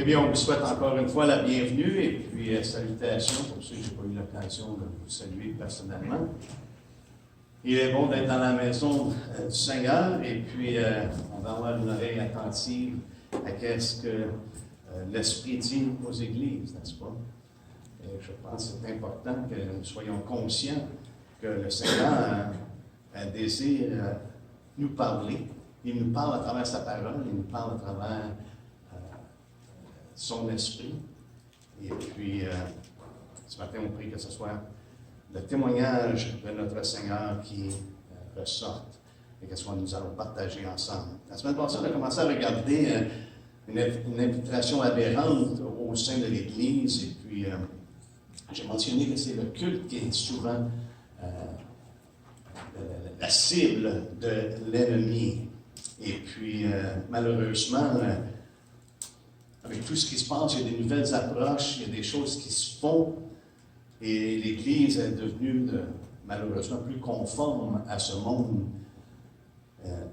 Eh bien, on vous souhaite encore une fois la bienvenue et puis salutations pour ceux qui n'ont pas eu l'occasion de vous saluer personnellement. Il est bon d'être dans la maison du Seigneur et puis on va avoir une oreille attentive à ce que l'Esprit dit aux églises, n'est-ce pas? Et je pense que c'est important que nous soyons conscients que le Seigneur a désir nous parler. Il nous parle à travers sa parole, il nous parle à travers son esprit. Et puis, ce matin, on prie que ce soit le témoignage de notre Seigneur qui ressorte et que ce soit nous allons partager ensemble. La semaine passée, on a commencé à regarder une invitation aberrante au sein de l'Église. Et puis, j'ai mentionné que c'est le culte qui est souvent la cible de l'ennemi. Et puis, malheureusement, avec tout ce qui se passe, il y a des nouvelles approches, il y a des choses qui se font, et l'Église est devenue, malheureusement, plus conforme à ce monde,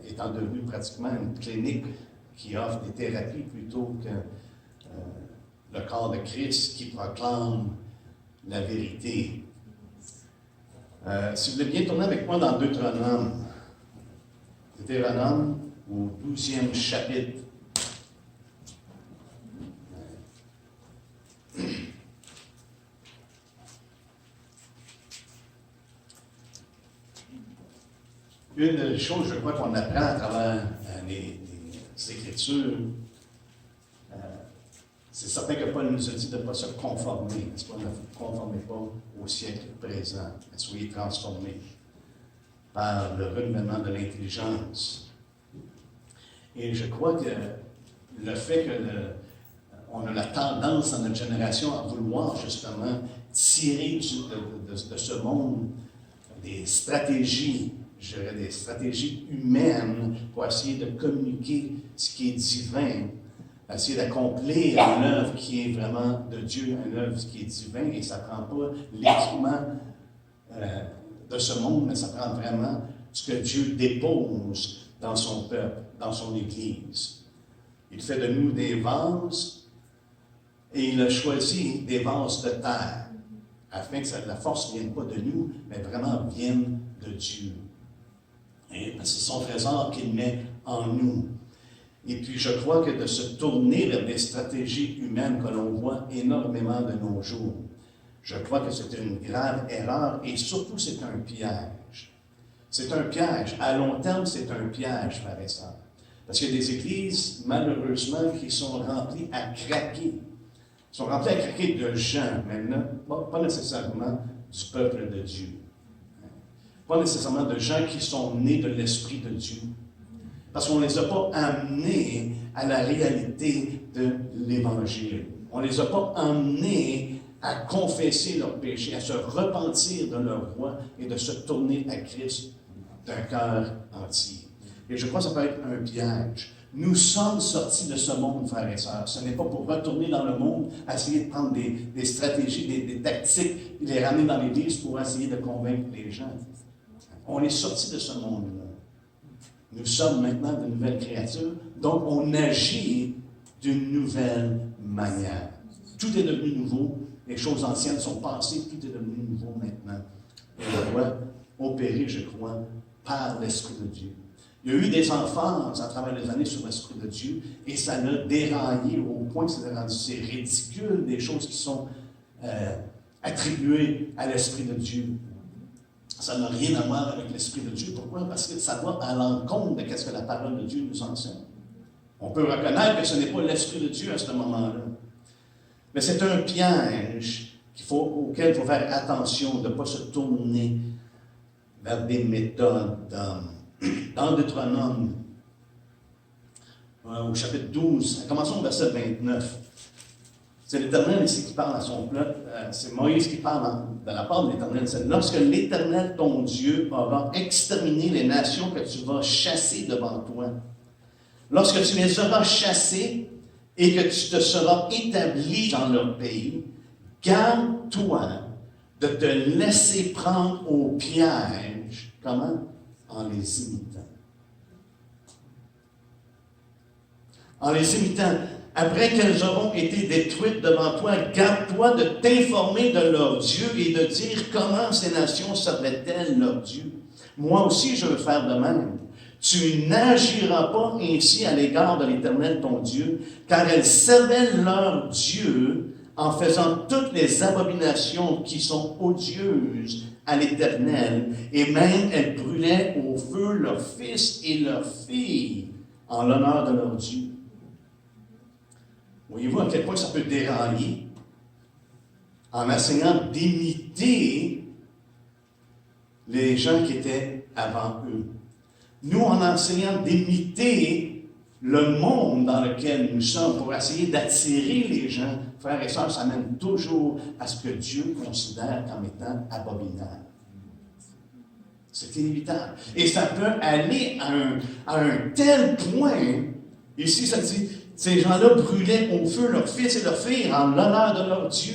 étant devenue pratiquement une clinique qui offre des thérapies plutôt que le corps de Christ qui proclame la vérité. Si vous voulez bien tourner avec moi dans Deutéronome, au 12e chapitre. Une des choses, je crois, qu'on apprend à travers les Écritures, c'est certain que Paul nous a dit de ne pas se conformer. N'est-ce pas? Ne vous conformez pas au siècle présent, mais soyez transformés par le renouvellement de l'intelligence. Et je crois que le fait qu'on a la tendance dans notre génération à vouloir justement tirer de ce monde des stratégies, je dirais des stratégies humaines pour essayer de communiquer ce qui est divin, essayer d'accomplir une œuvre qui est vraiment de Dieu, une œuvre qui est divine, et ça ne prend pas l'équipement de ce monde, mais ça prend vraiment ce que Dieu dépose dans son peuple, dans son Église. Il fait de nous des vases, et il a choisi des vases de terre, afin que la force ne vienne pas de nous, mais vraiment vienne de Dieu. Et c'est son trésor qu'il met en nous. Et puis je crois que de se tourner vers des stratégies humaines que l'on voit énormément de nos jours, je crois que c'est une grave erreur et surtout c'est un piège. C'est un piège. À long terme, c'est un piège, frères et sœurs. Parce qu'il y a des églises, malheureusement, qui sont remplies à craquer. Sont remplies à craquer de gens, maintenant, pas nécessairement du peuple de Dieu. Pas nécessairement de gens qui sont nés de l'Esprit de Dieu. Parce qu'on ne les a pas amenés à la réalité de l'Évangile. On ne les a pas amenés à confesser leurs péchés, à se repentir de leur voie et de se tourner à Christ d'un cœur entier. Et je crois que ça peut être un piège. Nous sommes sortis de ce monde, frères et sœurs. Ce n'est pas pour retourner dans le monde, essayer de prendre des stratégies, des tactiques, et les ramener dans l'Église pour essayer de convaincre les gens. On est sortis de ce monde-là. Nous sommes maintenant de nouvelles créatures, donc on agit d'une nouvelle manière. Tout est devenu nouveau, les choses anciennes sont passées, tout est devenu nouveau maintenant. Et on doit opérer, je crois, par l'Esprit de Dieu. Il y a eu des emphases à travers les années sur l'Esprit de Dieu, et ça l'a déraillé au point que c'est ridicule des choses qui sont attribuées à l'Esprit de Dieu. Ça n'a rien à voir avec l'Esprit de Dieu. Pourquoi? Parce que ça va à l'encontre de ce que la parole de Dieu nous enseigne. On peut reconnaître que ce n'est pas l'Esprit de Dieu à ce moment-là. Mais c'est un piège auquel il faut faire attention, de ne pas se tourner vers des méthodes d'hommes. Dans Deutéronome, au chapitre 12, commençons au verset 29. C'est l'Éternel ici qui parle à son peuple. C'est Moïse qui parle de la part de l'Éternel. C'est lorsque l'Éternel, ton Dieu, aura exterminé les nations que tu vas chasser devant toi. Lorsque tu les auras chassées et que tu te seras établi dans leur pays, garde-toi de te laisser prendre au piège. Comment? En les imitant. En les imitant. Après qu'elles auront été détruites devant toi, garde-toi de t'informer de leur Dieu et de dire comment ces nations servaient-elles leur Dieu. Moi aussi, je veux faire de même. Tu n'agiras pas ainsi à l'égard de l'Éternel ton Dieu, car elles servaient leur Dieu en faisant toutes les abominations qui sont odieuses à l'Éternel, et même elles brûlaient au feu leurs fils et leurs filles en l'honneur de leur Dieu. Voyez-vous à quel point ça peut dérailler en essayant d'imiter les gens qui étaient avant eux. Nous, en essayant d'imiter le monde dans lequel nous sommes pour essayer d'attirer les gens, frères et sœurs, ça mène toujours à ce que Dieu considère comme étant abominable. C'est inévitable. Et ça peut aller à un tel point, ici ça dit, ces gens-là brûlaient au feu leurs fils et leurs filles en l'honneur de leur Dieu.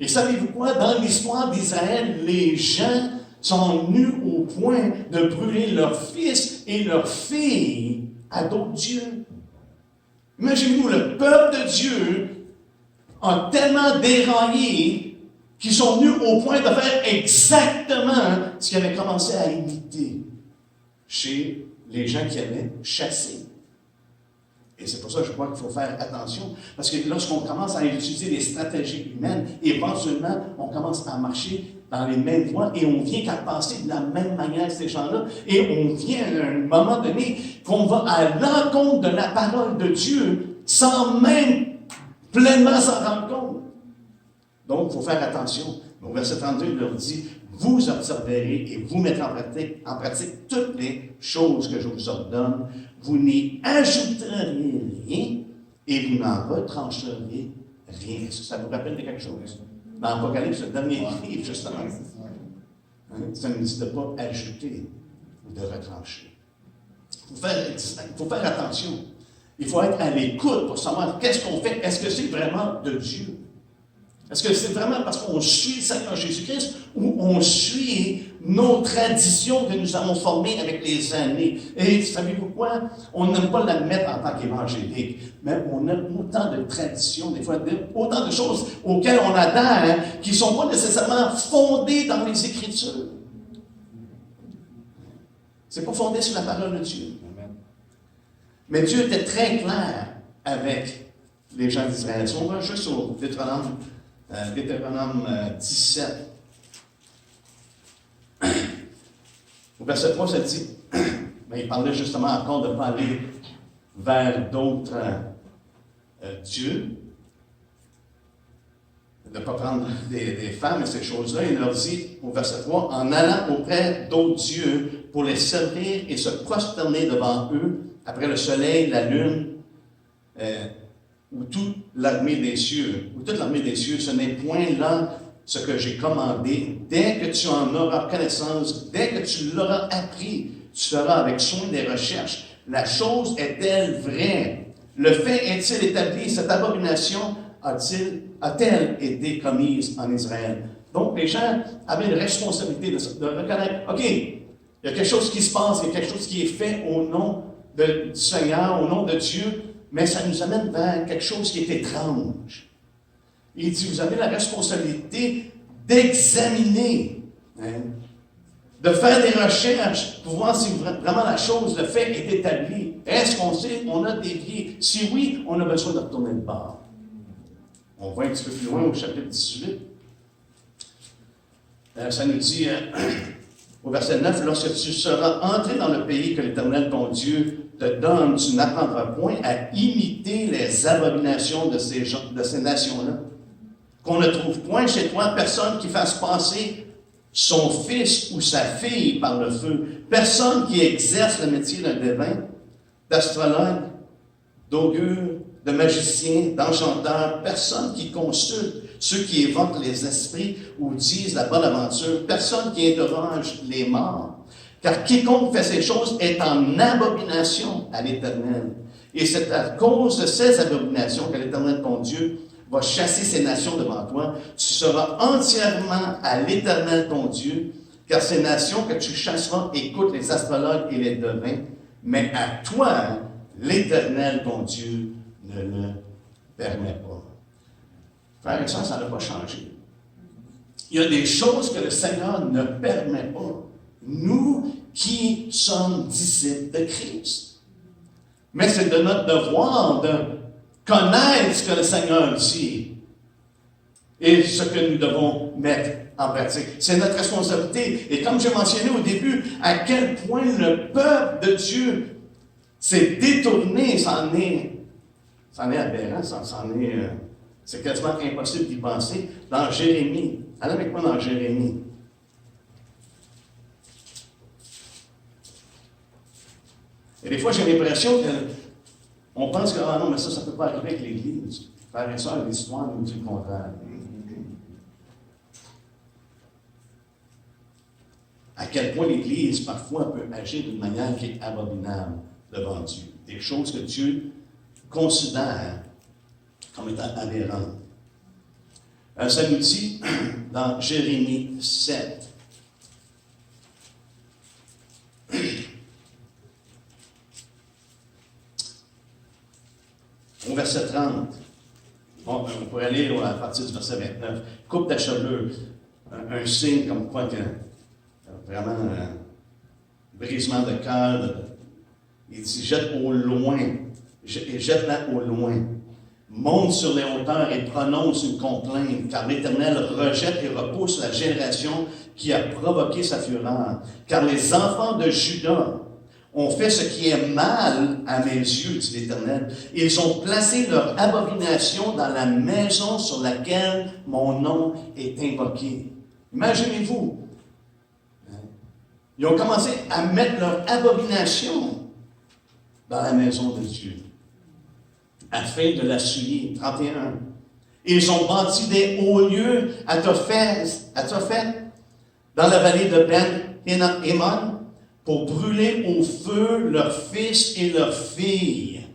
Et savez-vous quoi? Dans l'histoire d'Israël, les gens sont venus au point de brûler leurs fils et leurs filles à d'autres dieux. Imaginez-vous, le peuple de Dieu a tellement déraillé qu'ils sont venus au point de faire exactement ce qu'ils avaient commencé à imiter chez les gens qui avaient chassé. Et c'est pour ça que je crois qu'il faut faire attention, parce que lorsqu'on commence à utiliser les stratégies humaines, éventuellement, on commence à marcher dans les mêmes voies et on vient qu'à penser de la même manière que ces gens-là. Et on vient à un moment donné qu'on va à l'encontre de la parole de Dieu sans même pleinement s'en rendre compte. Donc, il faut faire attention. Au verset 32, il leur dit, vous observerez et vous mettrez en pratique toutes les choses que je vous ordonne. Vous n'y ajouterez rien et vous n'en retrancherez rien. Ça vous rappelle de quelque chose? Dans l'Apocalypse, le dernier livre, justement, ça ne dit de pas ajouter ou de retrancher. Il faut faire attention. Il faut être à l'écoute pour savoir qu'est-ce qu'on fait. Est-ce que c'est vraiment de Dieu? Est-ce que c'est vraiment parce qu'on suit le Seigneur Jésus-Christ ou on suit nos traditions que nous avons formées avec les années? Et savez-vous quoi? On n'aime pas la mettre en tant qu'évangélique, mais on a autant de traditions, des fois, autant de choses auxquelles on adhère qui ne sont pas nécessairement fondées dans les Écritures. Ce n'est pas fondé sur la parole de Dieu. Mais Dieu était très clair avec les gens d'Israël. Si on va juste au Deutéronome 17. Au verset 3, ça dit, il parlait justement encore de ne pas aller vers d'autres dieux, de ne pas prendre des femmes et ces choses-là. Il leur dit, au verset 3, en allant auprès d'autres dieux pour les servir et se prosterner devant eux, après le soleil, la lune, ou toute l'armée des cieux, ce n'est point là ce que j'ai commandé. Dès que tu en auras connaissance, dès que tu l'auras appris, tu feras avec soin des recherches. La chose est-elle vraie? Le fait est-il établi? Cette abomination a-t-elle été commise en Israël? Donc, les gens avaient une responsabilité de reconnaître, OK, il y a quelque chose qui se passe, il y a quelque chose qui est fait au nom du Seigneur, au nom de Dieu, mais ça nous amène vers quelque chose qui est étrange. Il dit, vous avez la responsabilité d'examiner, de faire des recherches pour voir si vraiment la chose, le fait est établi. Est-ce qu'on sait, on a dévié? Si oui, on a besoin de retourner le bord. On va un petit peu plus loin au chapitre 18. Ça nous dit, au verset 9, « Lorsque tu seras entré dans le pays que l'Éternel, ton Dieu, te donne, tu n'apprendras point à imiter les abominations de ces nations-là. Qu'on ne trouve point chez toi personne qui fasse passer son fils ou sa fille par le feu, personne qui exerce le métier d'un devin, d'astrologue, d'augure, de magicien, d'enchanteur, personne qui consulte ceux qui évoquent les esprits ou disent la bonne aventure, personne qui interroge les morts. Car quiconque fait ces choses est en abomination à l'Éternel. Et c'est à cause de ces abominations que l'Éternel, ton Dieu, va chasser ces nations devant toi. Tu seras entièrement à l'Éternel, ton Dieu, car ces nations que tu chasseras écoutent les astrologues et les devins. Mais à toi, l'Éternel, ton Dieu, ne le permet pas. Frères et sœurs, ça n'a pas changé. Il y a des choses que le Seigneur ne permet pas. Nous qui sommes disciples de Christ. Mais c'est de notre devoir de connaître ce que le Seigneur dit et ce que nous devons mettre en pratique. C'est notre responsabilité. Et comme j'ai mentionné au début, à quel point le peuple de Dieu s'est détourné, c'en est aberrant, c'est quasiment impossible d'y penser. Dans Jérémie, allez avec moi dans Jérémie. Et des fois, j'ai l'impression qu'on pense que, ah non, mais ça ne peut pas arriver avec l'Église. Frères et sœurs, l'histoire nous dit le contraire. À quel point l'Église, parfois, peut agir d'une manière qui est abominable devant Dieu. Des choses que Dieu considère comme étant aberrantes. Ça nous dit dans Jérémie 7. Au verset 30, bon, on pourrait aller à partir du verset 29. Coupe ta chevelure, un signe comme quoi que vraiment brisement de cœur. Il dit jette au loin, jette-la au loin. Monte sur les hauteurs et prononce une complainte, car l'Éternel rejette et repousse la génération qui a provoqué sa fureur. Car les enfants de Juda ont fait ce qui est mal à mes yeux, dit l'Éternel. Ils ont placé leur abomination dans la maison sur laquelle mon nom est invoqué. Imaginez-vous. Ils ont commencé à mettre leur abomination dans la maison de Dieu, afin de la souiller. 31. Ils ont bâti des hauts lieux à Tophet, dans la vallée de Ben-Hémon, pour brûler au feu leurs fils et leurs filles.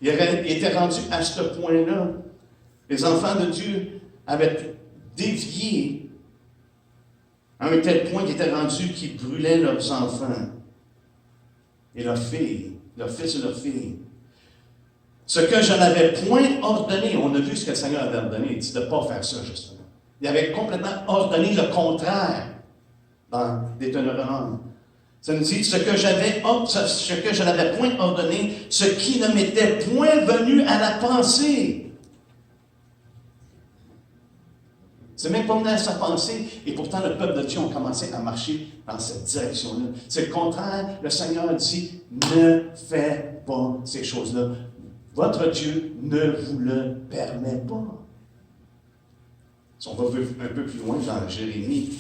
Ils étaient rendus à ce point-là. Les enfants de Dieu avaient dévié à un tel point qu'ils étaient rendus qu'ils brûlaient leurs enfants et leurs filles, leurs fils et leurs filles. Ce que je n'avais point ordonné, on a vu ce que le Seigneur avait ordonné, il dit de ne pas faire ça, justement. Il avait complètement ordonné le contraire dans Deutéronome. Ça nous dit ce que je n'avais point ordonné, ce qui ne m'était point venu à la pensée. C'est même pas venu à sa pensée, et pourtant le peuple de Dieu a commencé à marcher dans cette direction-là. C'est le contraire. Le Seigneur dit, ne faites pas ces choses-là. Votre Dieu ne vous le permet pas. Si on va un peu plus loin dans Jérémie,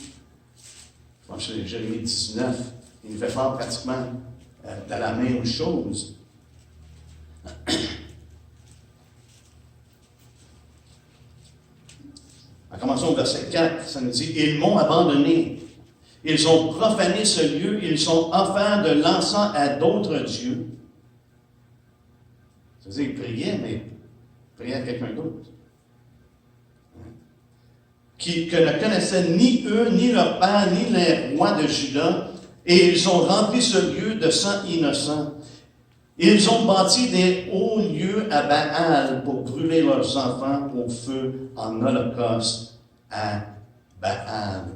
je pense que c'est Jérémie 19, il nous fait faire pratiquement de la même chose. En commençant au verset 4, ça nous dit « Ils m'ont abandonné, ils ont profané ce lieu, ils ont offert de l'encens à d'autres dieux. » C'est-à-dire, ils priaient, mais ils priaient à quelqu'un d'autre. Que ne connaissaient ni eux, ni leur père, ni les rois de Juda, et ils ont rempli ce lieu de sang innocent. Ils ont bâti des hauts lieux à Baal pour brûler leurs enfants au feu en holocauste à Baal.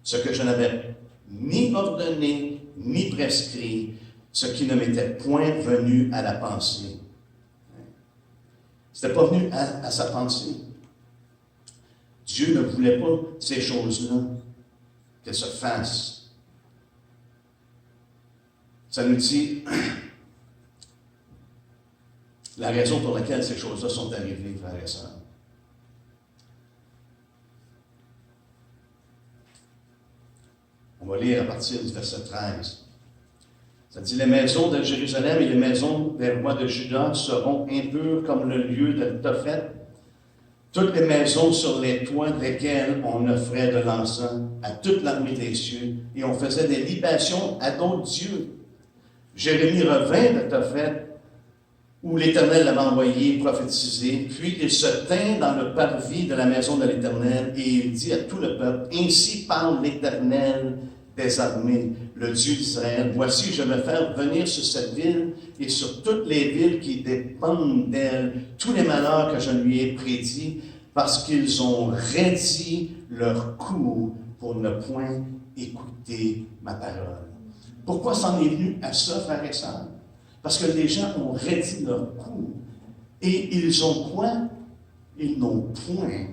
Ce que je n'avais ni ordonné, ni prescrit, ce qui ne m'était point venu à la pensée. Ce n'était pas venu à sa pensée. Dieu ne voulait pas ces choses-là qu'elles se fassent. Ça nous dit la raison pour laquelle ces choses-là sont arrivées, frères et sœurs. On va lire à partir du verset 13. Ça dit, les maisons de Jérusalem et les maisons des rois de Juda seront impures comme le lieu de Tophet. Toutes les maisons sur les toits desquelles on offrait de l'encens à toute l'armée des cieux, et on faisait des libations à d'autres dieux. Jérémie revint de Tophet, où l'Éternel l'avait envoyé prophétiser, puis il se tint dans le parvis de la maison de l'Éternel, et il dit à tout le peuple, « Ainsi parle l'Éternel des armées, le Dieu d'Israël. Voici, je vais faire venir sur cette ville et sur toutes les villes qui dépendent d'elle tous les malheurs que je lui ai prédits, parce qu'ils ont raidi leur cou pour ne point écouter ma parole. Pourquoi c'en est venu à ça, frères et sœurs? Parce que les gens ont raidi leur cou. Et ils ont quoi? Ils n'ont point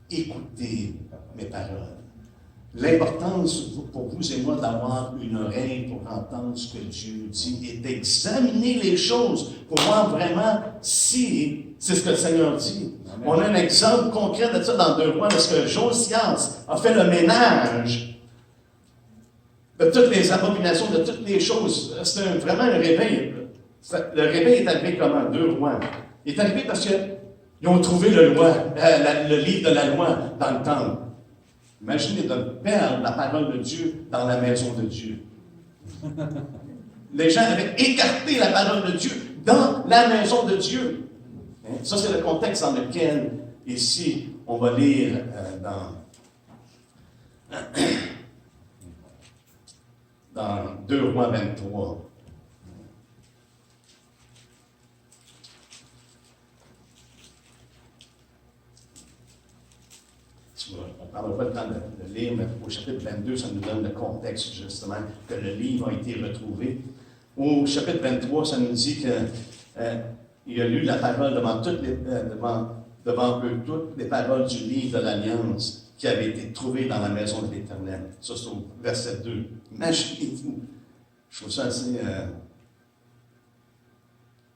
écouté mes paroles. L'importance pour vous et moi d'avoir une oreille pour entendre ce que Dieu dit et d'examiner les choses pour voir vraiment si c'est ce que le Seigneur dit. Amen. On a un exemple concret de ça dans 2 Rois, parce que Josias a fait le ménage de toutes les abominations, de toutes les choses. C'est vraiment un réveil. Le réveil est arrivé comment? 2 Rois. Il est arrivé parce qu'ils ont trouvé le livre de la loi dans le temple. Imaginez de perdre la parole de Dieu dans la maison de Dieu. Les gens avaient écarté la parole de Dieu dans la maison de Dieu. Ça, c'est le contexte dans lequel, ici, on va lire dans 2 Rois 23. On ne prendra pas le temps de lire, mais au chapitre 22, ça nous donne le contexte, justement, que le livre a été retrouvé. Au chapitre 23, ça nous dit qu'il a lu la parole devant eux toutes les paroles du livre de l'Alliance qui avait été trouvé dans la maison de l'Éternel. Ça, c'est au verset 2. Imaginez-vous. Je trouve ça assez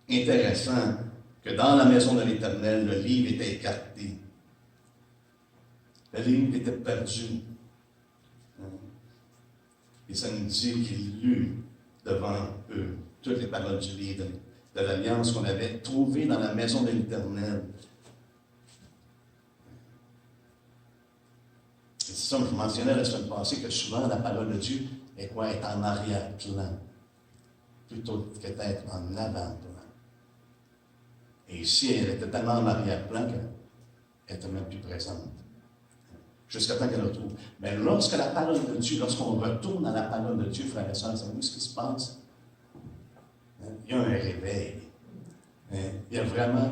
intéressant que dans la maison de l'Éternel, le livre était écarté. Le livre était perdu. Et ça nous dit qu'il lut devant eux toutes les paroles du livre de l'Alliance qu'on avait trouvé dans la maison de l'Éternel. C'est ça que je mentionnais la semaine passée, que souvent la parole de Dieu est en arrière-plan, plutôt que d'être en avant-plan. Et ici, elle était tellement en arrière-plan qu'elle n'était même plus présente. Jusqu'à temps qu'elle retrouve. Mais lorsque la parole de Dieu, lorsqu'on retourne à la parole de Dieu, frères et sœurs, savez-vous ce qui se passe? Il y a un réveil. Il y a vraiment,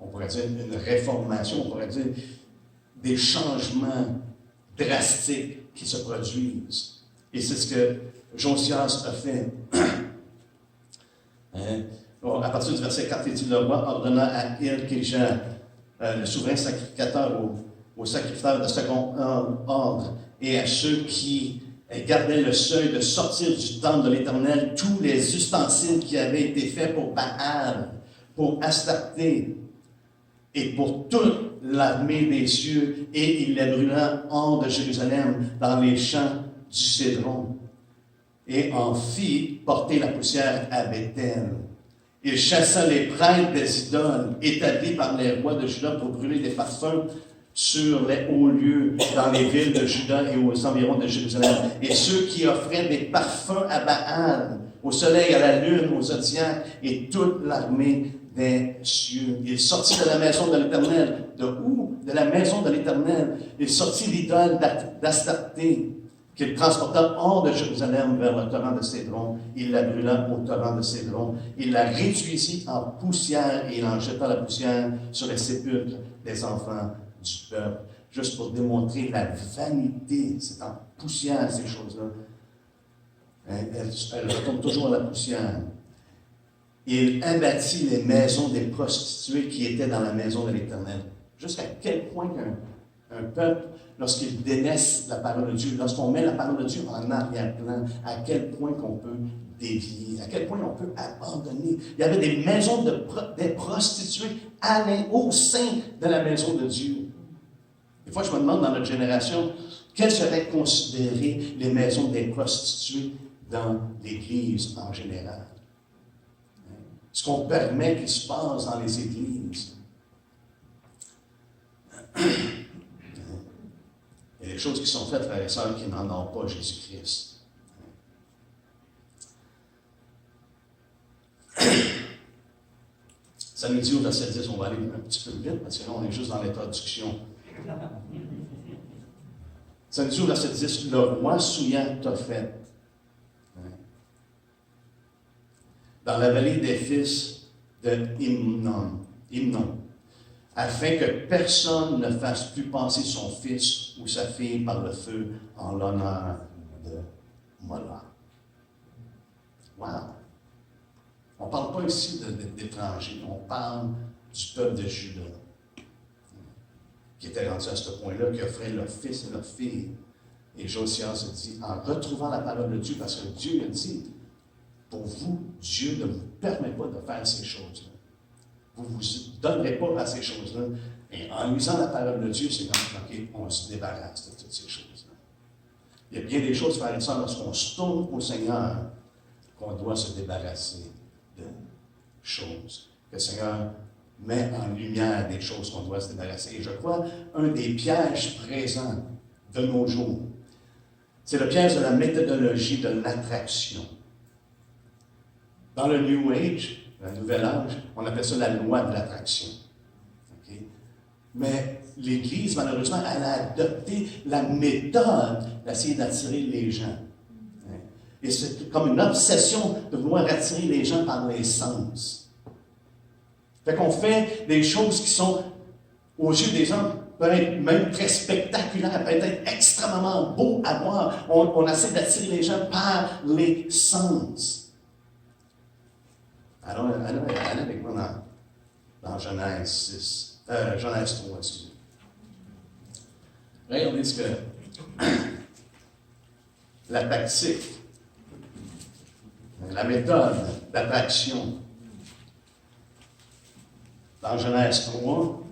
on pourrait dire, une réformation, on pourrait dire, des changements drastiques qui se produisent. Et c'est ce que Josias a fait. À partir du verset 4, il dit, le roi ordonna à Hilkijah, le souverain sacrificateur, aux sacrificateurs de second ordre et à ceux qui gardaient le seuil de sortir du temple de l'Éternel tous les ustensiles qui avaient été faits pour Baal, pour Astarté et pour toute l'armée des cieux, et il les brûla hors de Jérusalem dans les champs du Cédron et en fit porter la poussière à Béthel. Il chassa les prêtres des idoles établis par les rois de Juda pour brûler des parfums sur les hauts lieux dans les villes de Juda et aux environs de Jérusalem. Et ceux qui offraient des parfums à Baal, au soleil, à la lune, aux zodiacs, et toute l'armée des cieux. Il sortit de la maison de l'Éternel. De où? De la maison de l'Éternel. Il sortit l'idole d'Astarté, qu'il transporta hors de Jérusalem vers le torrent de Cédron. Il la brûla au torrent de Cédron. Il la réduisit en poussière et il en jeta la poussière sur les sépulcres des enfants du peuple, juste pour démontrer la vanité. C'est en poussière, ces choses-là. Elle retourne toujours à la poussière. Il abattit les maisons des prostituées qui étaient dans la maison de l'Éternel. Jusqu'à quel point qu'un peuple, lorsqu'il délaisse la parole de Dieu, lorsqu'on met la parole de Dieu en arrière-plan, à quel point qu'on peut dévier, à quel point on peut abandonner. Il y avait des maisons des prostituées au sein de la maison de Dieu. Des fois, je me demande dans notre génération, quelles seraient considérées les maisons des prostituées dans l'Église en général? Ce qu'on permet qu'il se passe dans les églises. Il y a des choses qui sont faites, frères et sœurs, qui n'en ont pas Jésus-Christ. Ça nous dit au verset 10, on va aller un petit peu vite, parce que là, on est juste dans l'introduction. Ça nous dit au verset 10, le roi souillant Tophet. Dans la vallée des fils de Himnon, afin que personne ne fasse plus passer son fils ou sa fille par le feu en l'honneur de Moloch. Wow! On ne parle pas ici d'étrangers, on parle du peuple de Juda, qui était rendu à ce point-là, qui offrait leur fils et leur fille. Et Josias se dit, en retrouvant la parole de Dieu, parce que Dieu a dit, pour vous, Dieu ne vous permet pas de faire ces choses-là. Vous ne vous donnerez pas à ces choses-là. Et en lisant la parole de Dieu, c'est comme, OK, on se débarrasse de toutes ces choses-là. Il y a bien des choses, frères et sœurs, lorsqu'on se tourne au Seigneur, qu'on doit se débarrasser de choses. Que le Seigneur met en lumière des choses qu'on doit se débarrasser. Et je crois, un des pièges présents de nos jours, c'est le piège de la méthodologie de l'attraction. Dans le New Age, le Nouvel Âge, on appelle ça la loi de l'attraction. Okay? Mais l'Église, malheureusement, elle a adopté la méthode d'essayer d'attirer les gens. Et c'est comme une obsession de vouloir attirer les gens par les sens. Fait qu'on fait des choses qui sont, aux yeux des hommes, peuvent être même très spectaculaires, peuvent être extrêmement beaux à voir. On essaie d'attirer les gens par les sens. Alors, allez avec moi dans Genèse 6, Genèse 3, excusez. Regardez ce que la tactique, la méthode d'attraction dans Genèse 3,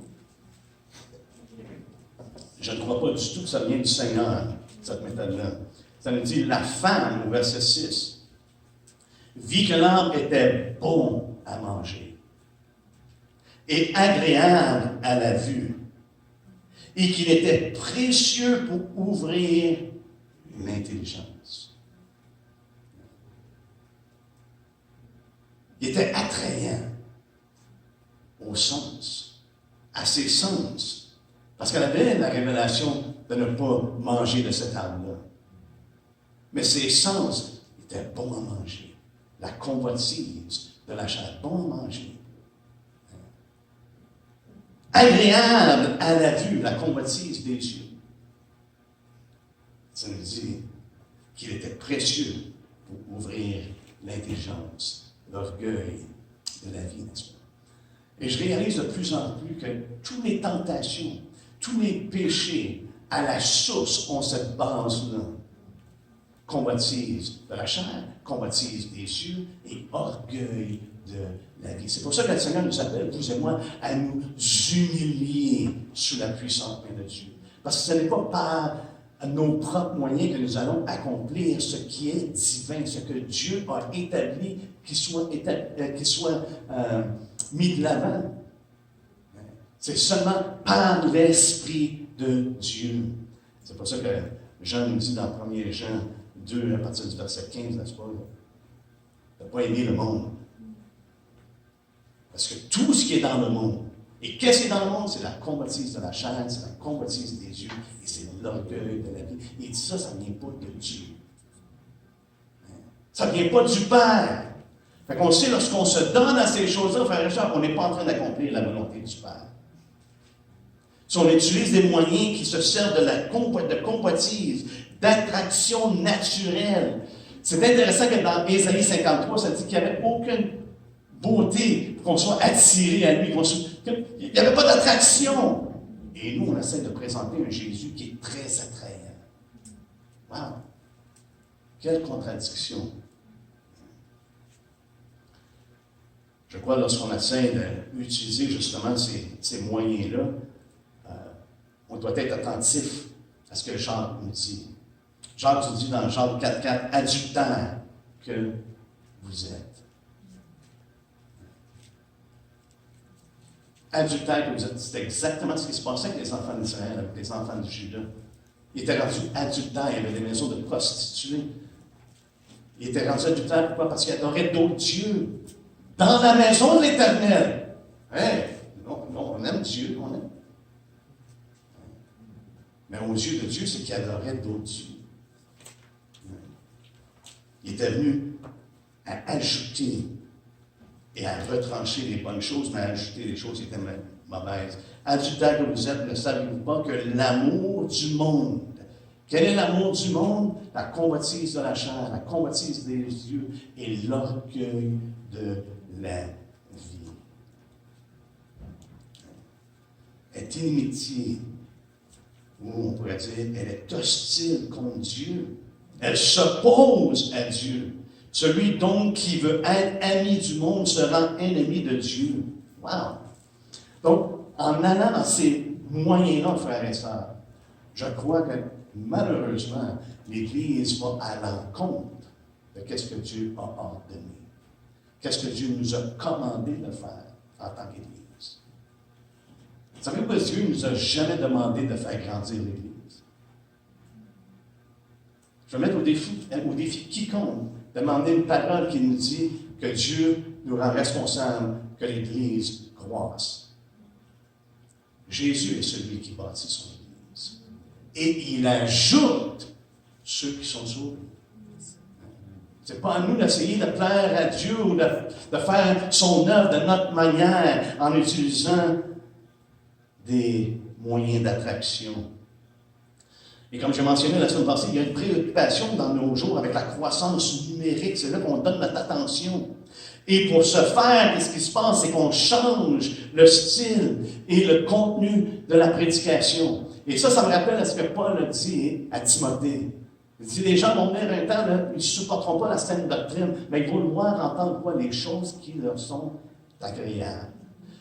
je ne crois pas du tout que ça vient du Seigneur, cette méthode-là. Ça nous dit la femme, au verset 6, vit que l'arbre était bon à manger et agréable à la vue, et qu'il était précieux pour ouvrir l'intelligence. Il était attrayant au sens, à ses sens, parce qu'elle avait la révélation de ne pas manger de cet arbre-là. Mais ses sens étaient bons à manger. La convoitise de la chair, bon à manger. Agréable à la vue, la convoitise des yeux. Ça nous dit qu'il était précieux pour ouvrir l'intelligence, l'orgueil de la vie, n'est-ce pas? Et je réalise de plus en plus que toutes les tentations, tous les péchés, à la source, ont cette base-là. Convoitise de la chair, convoitise des yeux et orgueil de la vie. C'est pour ça que le Seigneur nous appelle, vous et moi, à nous humilier sous la puissante main de Dieu. Parce que ce n'est pas par nos propres moyens que nous allons accomplir ce qui est divin, ce que Dieu a établi, qui soit mis de l'avant. C'est seulement par l'Esprit de Dieu. C'est pour ça que Jean nous dit dans 1 Jean 2, à partir du verset 15, n'est-ce pas? De ne pas aimer le monde. Parce que tout ce qui est dans le monde, et qu'est-ce qui est dans le monde? C'est la convoitise de la chair, c'est la convoitise des yeux, et c'est l'orgueil de la vie. Et ça ne vient pas de Dieu. Ça ne vient pas du Père. Fait qu'on sait, lorsqu'on se donne à ces choses-là, frères et sœurs, on n'est pas en train d'accomplir la volonté du Père. Si on utilise des moyens qui se servent de convoitise, d'attraction naturelle. C'est intéressant que dans Ésaïe 53, ça dit qu'il n'y avait aucune beauté pour qu'on soit attiré à lui. Il n'y avait pas d'attraction. Et nous, on essaie de présenter un Jésus qui est très attrayant. Wow! Quelle contradiction! Je crois, lorsqu'on essaie d'utiliser justement ces moyens-là, on doit être attentif à ce que Jacques nous dit. Jacques nous dit dans Jacques 4,4, adultère que vous êtes. Adultère que vous êtes. C'est exactement ce qui se passait avec les enfants d'Israël, avec les enfants de Juda. Ils étaient rendus adultères, il y avait des maisons de prostituées. Ils étaient rendus adultères, pourquoi? Parce qu'ils adoraient d'autres dieux. Dans la maison de l'Éternel. Hein? Non, on aime Dieu, on aime. Mais aux yeux de Dieu, c'est qu'il adorait d'autres dieux. Il était venu à ajouter et à retrancher les bonnes choses, mais à ajouter les choses qui étaient mauvaises. Adultère que vous êtes, ne savez-vous pas que l'amour du monde, quel est l'amour du monde? La convoitise de la chair, la convoitise des yeux et l'orgueil de la vie. Est inimitié, ou on pourrait dire, elle est hostile contre Dieu. Elle s'oppose à Dieu. Celui donc qui veut être ami du monde se rend ennemi de Dieu. Wow! Donc, en allant dans ces moyens-là, frères et sœurs, je crois que malheureusement, l'Église va à l'encontre de ce que Dieu a ordonné. Qu'est-ce que Dieu nous a commandé de faire en tant qu'Église. Savez-vous que Dieu ne nous a jamais demandé de faire grandir l'Église? Je vais mettre au défi quiconque, demander une parole qui nous dit que Dieu nous rend responsables que l'Église croisse. Jésus est celui qui bâtit son Église. Et il ajoute ceux qui sont sauvés. Ce n'est pas à nous d'essayer de plaire à Dieu ou de faire son œuvre de notre manière en utilisant des moyens d'attraction. Et comme j'ai mentionné la semaine passée, il y a une préoccupation dans nos jours avec la croissance numérique. C'est là qu'on donne notre attention. Et pour ce faire, ce qui se passe, c'est qu'on change le style et le contenu de la prédication. Et ça me rappelle à ce que Paul a dit à Timothée. Il dit, les gens vont venir un temps, là, ils ne supporteront pas la saine doctrine, mais ils vont vouloir entendre quoi? Les choses qui leur sont agréables.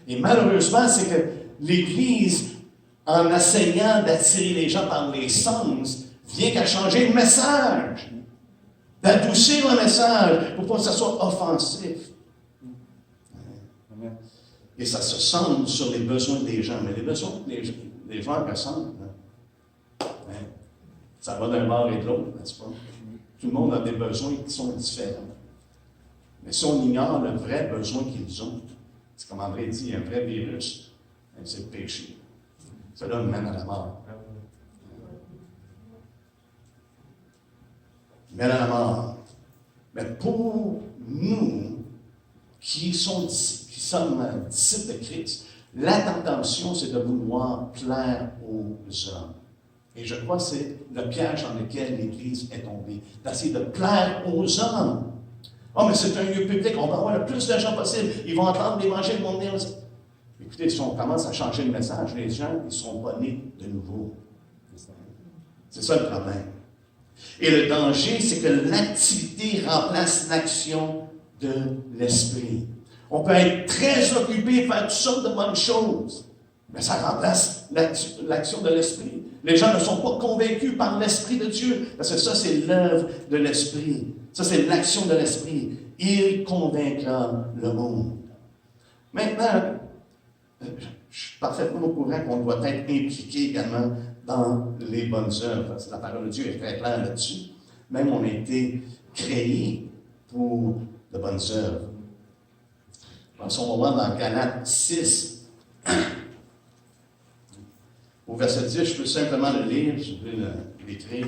Et malheureusement, c'est que l'Église, en essayant d'attirer les gens par les sens, vient qu'à changer le message, d'adoucir le message pour pas que ça soit offensif. Et ça se centre sur les besoins des gens. Mais les besoins des gens ressemblent. Ça va d'un bord et de l'autre, n'est-ce pas? Tout le monde a des besoins qui sont différents. Mais si on ignore le vrai besoin qu'ils ont, c'est comme André dit, il y a un vrai virus, c'est le péché. Cela nous mène à la mort. Il mène à la mort. Mais pour nous, qui sommes disciples de Christ, la tentation, c'est de vouloir plaire aux hommes. Et je crois que c'est le piège dans lequel l'Église est tombée, d'essayer de plaire aux hommes. Oh, mais c'est un lieu public, on va avoir le plus de gens possible. Ils vont entendre l'Évangile, ils vont venir. Écoutez, si on commence à changer le message, les gens, ils ne seront pas nés de nouveau. C'est ça le problème. Et le danger, c'est que l'activité remplace l'action de l'esprit. On peut être très occupé, faire toutes sortes de bonnes choses, mais ça remplace l'action de l'esprit. Les gens ne sont pas convaincus par l'Esprit de Dieu, parce que ça, c'est l'œuvre de l'Esprit. Ça, c'est l'action de l'Esprit. Il convaincra le monde. Maintenant, je suis parfaitement au courant qu'on doit être impliqué également dans les bonnes œuvres. Parce que la parole de Dieu est très claire là-dessus. Même on a été créés pour de bonnes œuvres. Passons au moment dans Galates 6. Au verset 10, je peux simplement le lire, je peux l'écrire.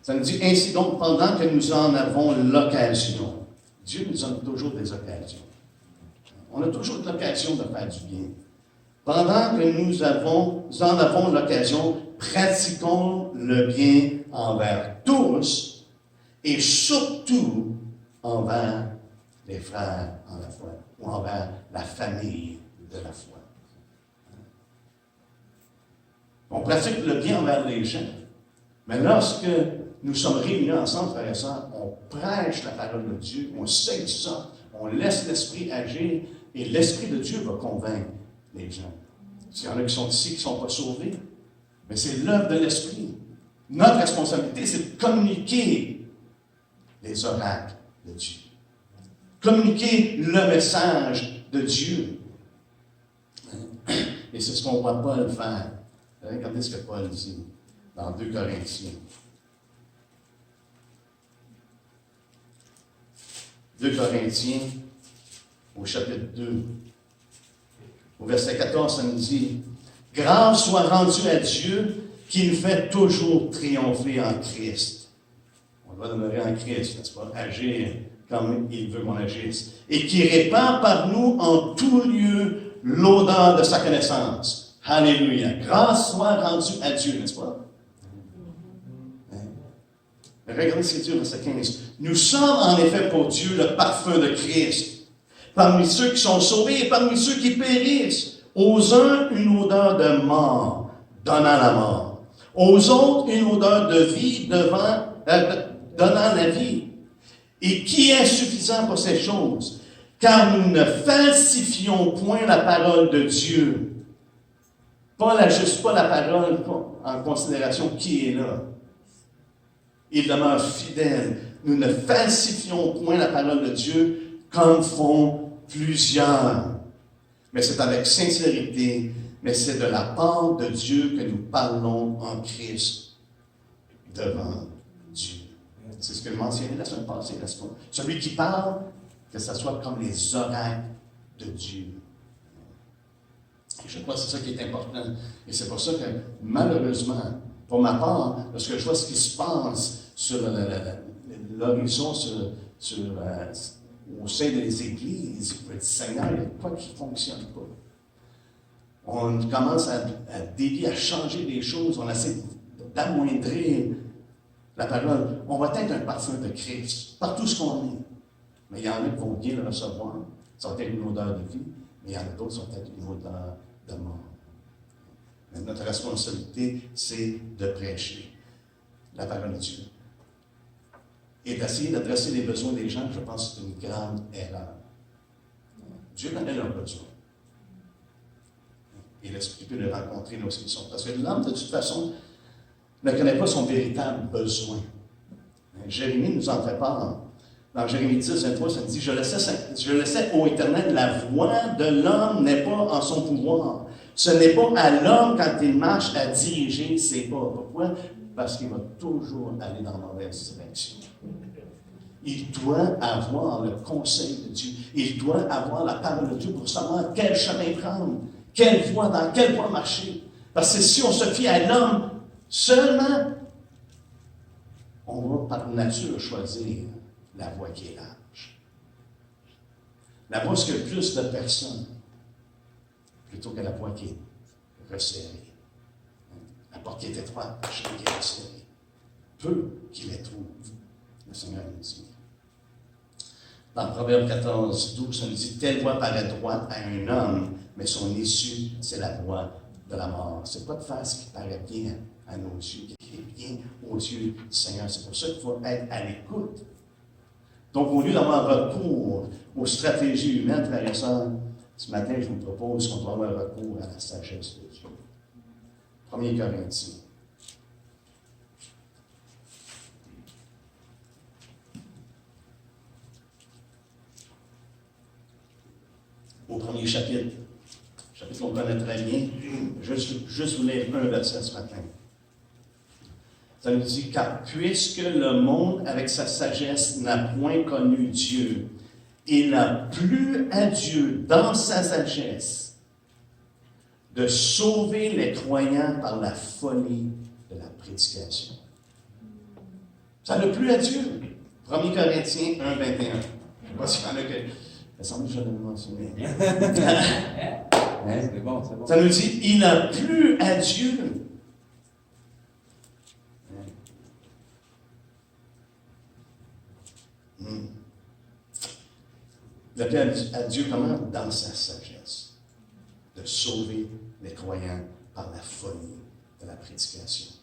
Ça nous dit, ainsi donc, pendant que nous en avons l'occasion, Dieu nous donne toujours des occasions. On a toujours l'occasion de faire du bien. Pendant que nous en avons l'occasion, pratiquons le bien envers tous et surtout envers les frères en la foi ou envers la famille de la foi. On pratique le bien envers les gens, mais lorsque nous sommes réunis ensemble, frères et sœurs, on prêche la parole de Dieu, on s'exhorte, on laisse l'Esprit agir, et l'Esprit de Dieu va convaincre les gens. S'il y en a qui sont ici, qui ne sont pas sauvés, mais c'est l'œuvre de l'Esprit. Notre responsabilité, c'est de communiquer les oracles de Dieu. Communiquer le message de Dieu. Et c'est ce qu'on ne voit Paul faire. Regardez ce que Paul dit dans 2 Corinthiens. 2 Corinthiens, au chapitre 2, au verset 14, ça nous dit « Grâce soit rendue à Dieu qui nous fait toujours triompher en Christ. On doit demeurer en Christ, n'est-ce pas? Agir comme il veut qu'on agisse. Et qui répand par nous en tout lieu l'odeur de sa connaissance. Alléluia. Grâce soit rendue à Dieu, n'est-ce pas? Regardez l'Écriture, verset 15. Nous sommes en effet pour Dieu le parfum de Christ, parmi ceux qui sont sauvés et parmi ceux qui périssent. Aux uns, une odeur de mort, donnant la mort. Aux autres, une odeur de vie, donnant la vie. Et qui est suffisant pour ces choses? Car nous ne falsifions point la parole de Dieu. Paul n'ajuste pas la parole en considération qui est là. Il demeure fidèle. Nous ne falsifions point la parole de Dieu comme font plusieurs. Mais c'est avec sincérité, mais c'est de la part de Dieu que nous parlons en Christ devant Dieu. C'est ce que je mentionnais la semaine passée, n'est-ce pas? Celui qui parle, que ce soit comme les oracles de Dieu. Et je crois que c'est ça qui est important. Et c'est pour ça que, malheureusement, pour ma part, lorsque je vois ce qui se passe sur l'horizon, au sein des églises, je me dis, Seigneur, il y a quoi qui ne fonctionne pas. On commence à dévier, à changer des choses, on essaie d'amoindrir la parole. On va être un parfum de Christ, partout ce qu'on est. Mais il y en a qui vont bien le recevoir, ça va être une odeur de vie, mais il y en a d'autres qui vont être une odeur de mort. Mais notre responsabilité, c'est de prêcher la parole de Dieu. Et d'essayer d'adresser les besoins des gens, je pense que c'est une grande erreur. Dieu connaît leurs besoins. Et l'Esprit peut les rencontrer là où ils sont. Parce que l'homme, de toute façon, ne connaît pas son véritable besoin. Jérémie nous en fait part. Dans Jérémie 10, 23, ça dit, je laissais, ô Éternel, la voix de l'homme n'est pas en son pouvoir. Ce n'est pas à l'homme, quand il marche, à diriger ses pas. Pourquoi? Parce qu'il va toujours aller dans la mauvaise direction. Il doit avoir le conseil de Dieu. Il doit avoir la parole de Dieu pour savoir quel chemin prendre, dans quelle voie marcher. Parce que si on se fie à l'homme seulement, on va par nature choisir la voie qui est large. La voie qui a plus de personnes, plutôt que la voie qui est resserrée. La porte qui est étroite, le chemin qui est resserré. Peu qui les trouvent, le Seigneur nous dit. Dans Proverbe 14, 12, on nous dit, telle voie paraît droite à un homme, mais son issue, c'est la voie de la mort. C'est pas de faire ce qui paraît bien à nos yeux, qui est bien aux yeux du Seigneur. C'est pour ça qu'il faut être à l'écoute. Donc, au lieu d'avoir recours aux stratégies humaines, frères et sœurs, ce matin, je vous propose qu'on doit avoir recours à la sagesse de Dieu. 1 Corinthiens. Au premier chapitre qu'on connaît très bien, juste vous lire un verset ce matin. Ça nous dit, car puisque le monde, avec sa sagesse, n'a point connu Dieu, il a plu à Dieu, dans sa sagesse, de sauver les croyants par la folie de la prédication. Ça n'a plu à Dieu. 1 Corinthiens 1, 21. Je ne sais pas s'il y en a que... Il me semble que je l'ai mentionné. C'est bon, c'est bon. Ça nous dit, il a plu à Dieu. Il a plu à Dieu comment? Dans sa sagesse. De sauver les croyants par la folie de la prédication.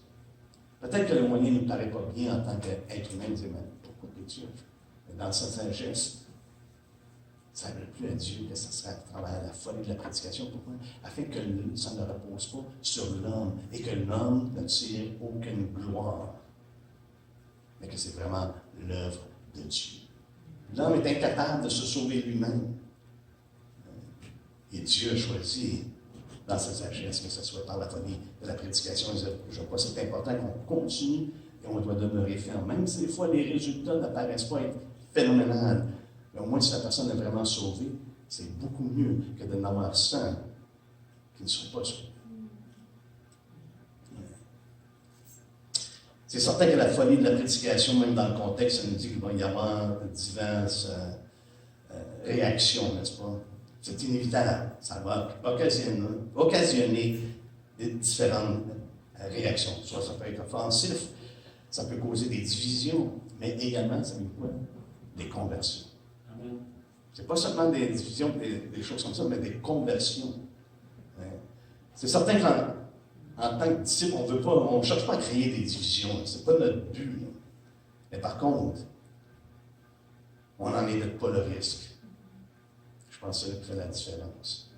Peut-être que le moyen ne nous paraît pas bien en tant qu'être humain, de dire, mais pourquoi que Dieu? Mais dans sa sagesse, ça ne plus à Dieu que ça serait à travers la folie de la prédication. Pourquoi? Afin que ça ne repose pas sur l'homme et que l'homme ne tire aucune gloire, mais que c'est vraiment l'œuvre de Dieu. L'homme est incapable de se sauver lui-même. Et Dieu a choisi, dans sa sagesse, que ce soit par la folie de la prédication. Je crois que c'est important qu'on continue et on doit demeurer ferme. Même si des fois les résultats n'apparaissent pas être phénoménaux, mais au moins si la personne est vraiment sauvée, c'est beaucoup mieux que de n'avoir 100 qui ne sont pas sauvés. C'est certain que la folie de la prédication, même dans le contexte, ça nous dit qu'il va y avoir diverses réactions, n'est-ce pas? C'est inévitable. Ça va occasionner des différentes réactions. Soit ça peut être offensif, ça peut causer des divisions, mais également, ça veut dire quoi? Des conversions. C'est pas seulement des divisions, des choses comme ça, mais des conversions. C'est certain qu'en tant que disciple, on ne cherche pas à créer des divisions. C'est pas notre but. Là. Mais par contre, on n'en évite pas le risque. Je pense que c'est ça qui fait la différence.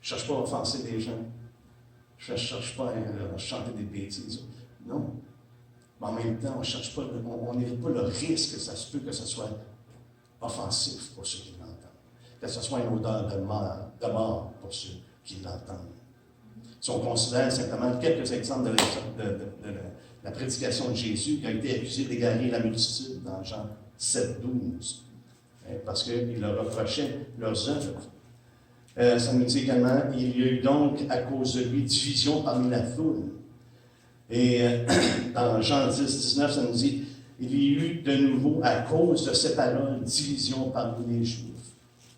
Je ne cherche pas à offenser des gens. Je ne cherche pas à chanter des bêtises. Non. Mais en même temps, on n'évite pas le risque que ça se peut que ce soit offensif pour ceux qui l'entendent. Que ce soit une odeur de mort pour ceux qui l'entendent. Si on considère simplement quelques exemples de la prédication de Jésus, qui a été accusé d'égarer la multitude dans Jean 7,12, parce qu'il leur reprochait leurs œuvres. Ça nous dit également, il y a eu donc, à cause de lui, division parmi la foule. Et dans Jean 10,19, ça nous dit, il y a eu de nouveau, à cause de ces paroles, division parmi les Juifs.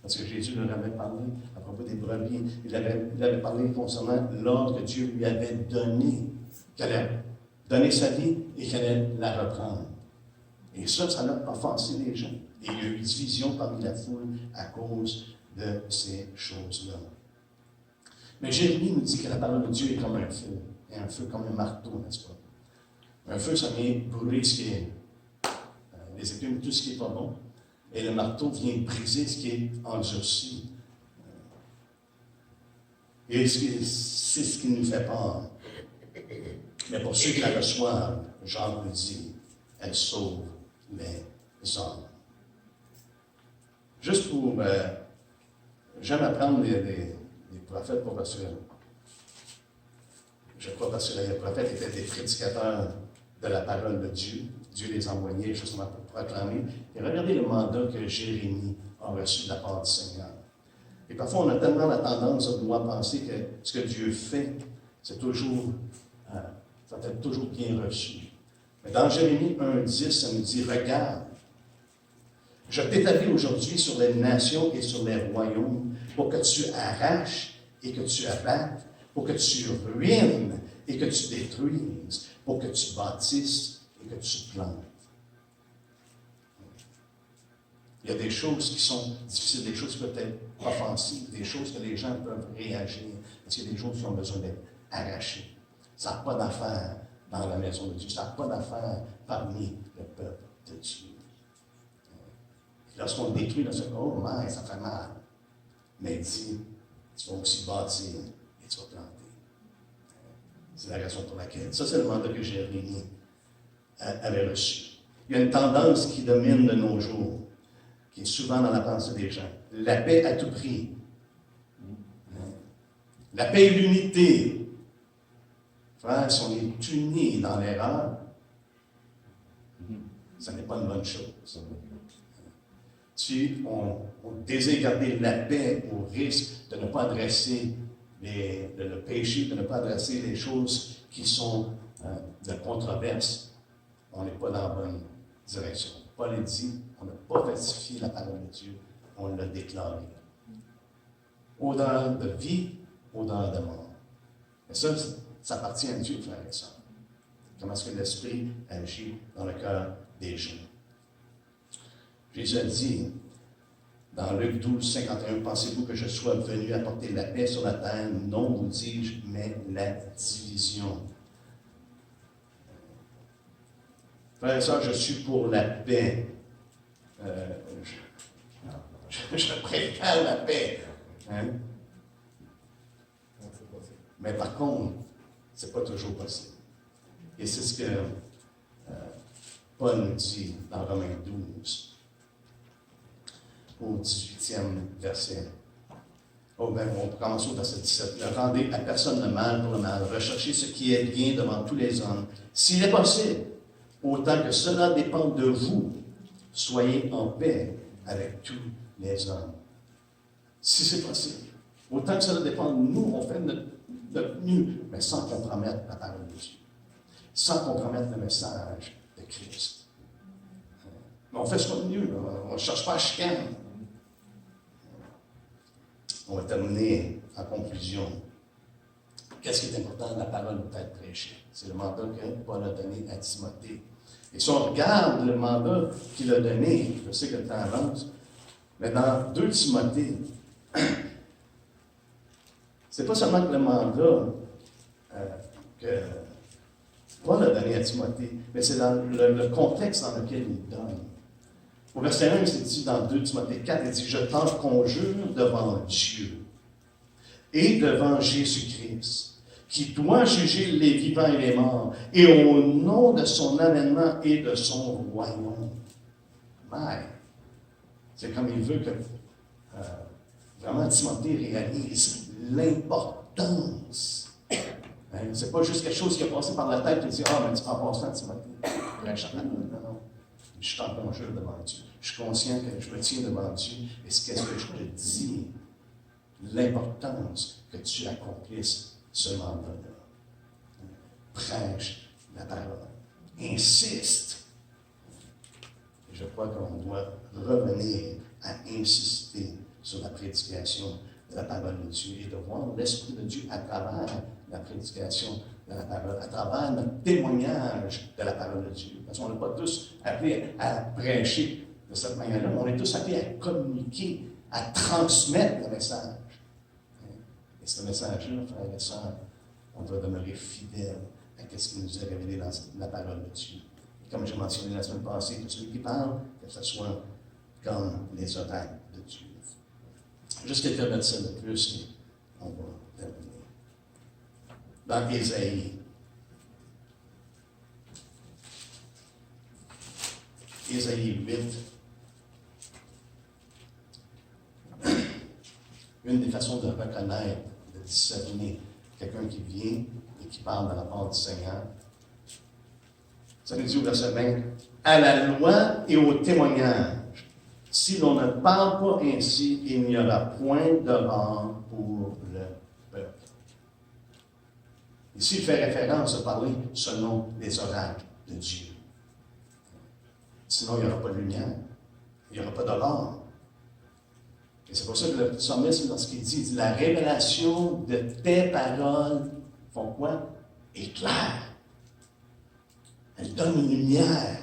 Parce que Jésus leur avait parlé à propos des brebis. Il avait parlé concernant l'ordre que Dieu lui avait donné, qu'elle allait donner sa vie et qu'elle allait la reprendre. Et ça a offensé les gens. Et il y a eu division parmi la foule à cause de ces choses-là. Mais Jérémie nous dit que la parole de Dieu est comme un feu. Et un feu comme un marteau, n'est-ce pas? Un feu, ça vient brûler ce qui est les écumes, tout ce qui n'est pas bon. Et le marteau vient briser ce qui est endurci. Et c'est ce qui nous fait peur. Mais pour ceux qui la reçoivent, Jean nous dit, elle sauve les hommes. Juste pour... j'aime apprendre les prophètes pour parce que je crois parce que les prophètes étaient des prédicateurs de la parole de Dieu. Dieu les envoyait justement pour proclamer. Et regardez le mandat que Jérémie a reçu de la part du Seigneur. Et parfois, on a tellement la tendance de vouloir penser que ce que Dieu fait, c'est toujours, ça va être toujours bien reçu. Mais dans Jérémie 1,10, ça nous dit, regarde, je t'établis aujourd'hui sur les nations et sur les royaumes pour que tu arraches et que tu abattes, pour que tu ruines et que tu détruises, pour que tu bâtisses et que tu plantes. Il y a des choses qui sont difficiles, des choses peut-être offensives, des choses que les gens peuvent réagir, parce qu'il y a des choses qui ont besoin d'être arrachées. Ça n'a pas d'affaire dans la maison de Dieu, ça n'a pas d'affaire parmi le peuple de Dieu. Et lorsqu'on détruit, oh man, ça fait mal. Mais il dit, tu vas aussi bâtir et tu vas planter. C'est la raison pour laquelle. Ça, c'est le mandat que Jérémie avait reçu. Il y a une tendance qui domine de nos jours, qui est souvent dans la pensée des gens. La paix à tout prix. La paix et l'unité. Frère, si on est unis dans l'erreur, ça n'est pas une bonne chose. Si on désire garder la paix au risque de ne pas adresser le péché, de ne pas adresser les choses qui sont de controverse, on n'est pas dans la bonne direction. Paul dit, on n'a pas falsifié la parole de Dieu, on l'a déclaré. Odeur de vie, odeur de mort. Et ça appartient à Dieu, frères et sœurs. Comment est-ce que l'Esprit agit dans le cœur des gens. Jésus a dit, dans Luc 12, 51, pensez-vous que je sois venu apporter la paix sur la terre? Non, vous dis-je, mais la division. Frères et sœurs, je suis pour la paix. Je préfère la paix. Hein? Mais par contre, ce n'est pas toujours possible. Et c'est ce que Paul nous dit dans Romains 12, au 18e verset. On commence au verset 17. Ne rendez à personne le mal pour le mal. Recherchez ce qui est bien devant tous les hommes. S'il est possible, autant que cela dépend de vous, soyez en paix avec tous les hommes. Si c'est possible, autant que cela dépend de nous, on fait notre mieux, mais sans compromettre la parole de Dieu. sans compromettre le message de Christ. Mais on fait ce qu'on est mieux, on ne cherche pas à chicane. On va terminer en conclusion. Qu'est-ce qui est important? La parole doit être prêchée. C'est le mandat que Paul a donné à Timothée. Et si on regarde le mandat qu'il a donné, je sais que le temps avance, mais dans 2 Timothée, c'est pas seulement que le mandat que Paul a donné à Timothée, mais c'est dans le contexte dans lequel il donne. Au verset 1, c'est dit dans 2 Timothée 4, il dit « Je t'en conjure devant Dieu et devant Jésus-Christ, qui doit juger les vivants et les morts, et au nom de son avènement et de son royaume. » Mais, c'est comme il veut que vraiment Timothée réalise l'importance. Hein? C'est pas juste quelque chose qui a passé par la tête et dit « Ah, mais tu prends pas ça, Timothée. » Non. Je t'en conjure devant Dieu. Je suis conscient que je me tiens devant Dieu. Et qu'est-ce que je te dis? L'importance que tu accomplisses ce mandat-là. Prêche la parole. Insiste. Et je crois qu'on doit revenir à insister sur la prédication de la parole de Dieu et de voir l'Esprit de Dieu à travers la prédication de la parole, à travers notre témoignage de la parole de Dieu. Parce qu'on n'est pas tous appelés à prêcher de cette manière-là, mais on est tous appelés à communiquer, à transmettre le message. Et ce message-là, frères et sœurs, on doit demeurer fidèles à ce qui nous est révélé dans la parole de Dieu. Et comme j'ai mentionné la semaine passée, tous ceux qui parlent, que ce soit comme les oracles de Dieu. Juste quelques versets de plus et on va terminer. Dans Ésaïe. Ésaïe 8. Une des façons de reconnaître, de discerner quelqu'un qui vient et qui parle de la part du Seigneur, ça nous dit au verset 20, « À la loi et au témoignage, si l'on ne parle pas ainsi, il n'y aura point de rang pour le peuple. » Ici, il fait référence à parler selon les oracles de Dieu. Sinon, il n'y aura pas de lumière, il n'y aura pas de l'or. Et c'est pour ça que le psalmiste, lorsqu'il dit, la révélation de tes paroles font quoi? Éclaire. Elle donne une lumière.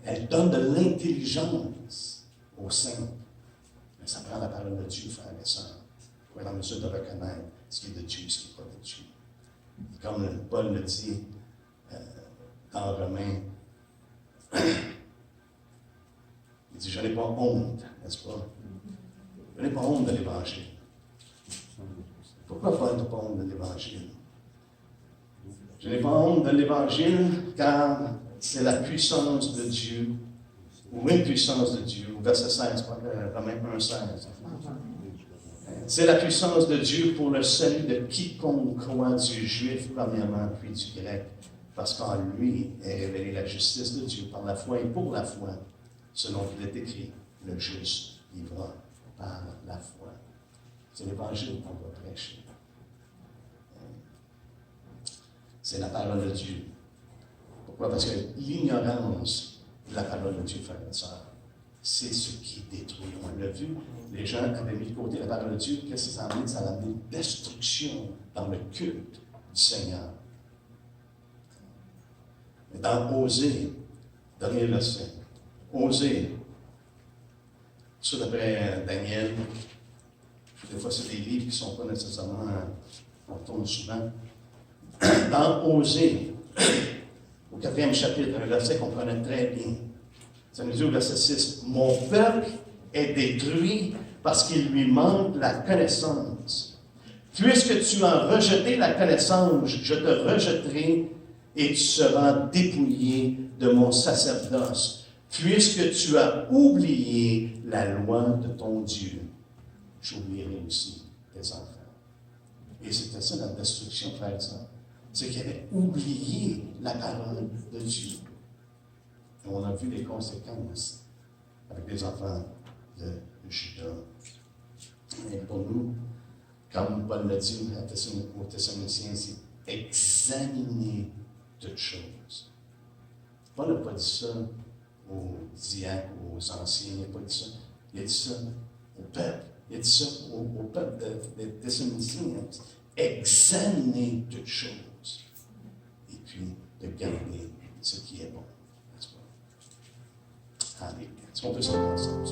Elle donne de l'intelligence aux saints. Mais ça prend la parole de Dieu, frères et sœurs, pour être en mesure de reconnaître ce qui est de Dieu, ce qui n'est pas de Dieu. Et comme Paul le dit dans Romains, il dit, je n'ai pas honte, n'est-ce pas? Je n'ai pas honte de l'Évangile. Pourquoi Paul n'a pas honte de l'Évangile? Je n'ai pas honte de l'Évangile car c'est la puissance de Dieu, ou une puissance de Dieu, au verset 16, Romains 1,16. C'est la puissance de Dieu pour le salut de quiconque croit, du juif premièrement, puis du grec, parce qu'en lui est révélée la justice de Dieu par la foi et pour la foi, selon qu'il est écrit, le juste vivra par la foi. C'est l'Évangile qu'on doit prêcher. C'est la parole de Dieu. Pourquoi? Parce que l'ignorance de la parole de Dieu, frères et sœurs, c'est ce qui détruit. On l'a vu, les gens avaient mis de côté la parole de Dieu. Qu'est-ce que ça a amené? Ça a amené destruction dans le culte du Seigneur. Mais dans Osée, dernier verset, Osée, ça d'après Daniel, des fois c'est des livres qui ne sont pas nécessairement, on tourne souvent. Dans Osée, au 4e chapitre, un verset qu'on connaît très bien. Ça nous dit au verset 6, « Mon peuple est détruit parce qu'il lui manque la connaissance. Puisque tu as rejeté la connaissance, je te rejetterai et tu seras dépouillé de mon sacerdoce. Puisque tu as oublié la loi de ton Dieu, j'oublierai aussi tes enfants. » Et c'était ça la destruction, frère et sœurs. C'est qu'ils avaient oublié la parole de Dieu. Et on a vu les conséquences avec les enfants de Juda. Et pour nous, comme Paul l'a dit aux Thessaloniciens, c'est examiner toutes choses. Paul n'a pas dit ça aux diacres, aux anciens, il n'a pas dit ça. Il a dit ça au peuple. Il a dit ça au peuple des Thessaloniciens. Examinez toutes choses. Et puis, de garder ce qui est bon. N'est-ce pas? Alléluia. Est-ce qu'on peut se rendre ensemble?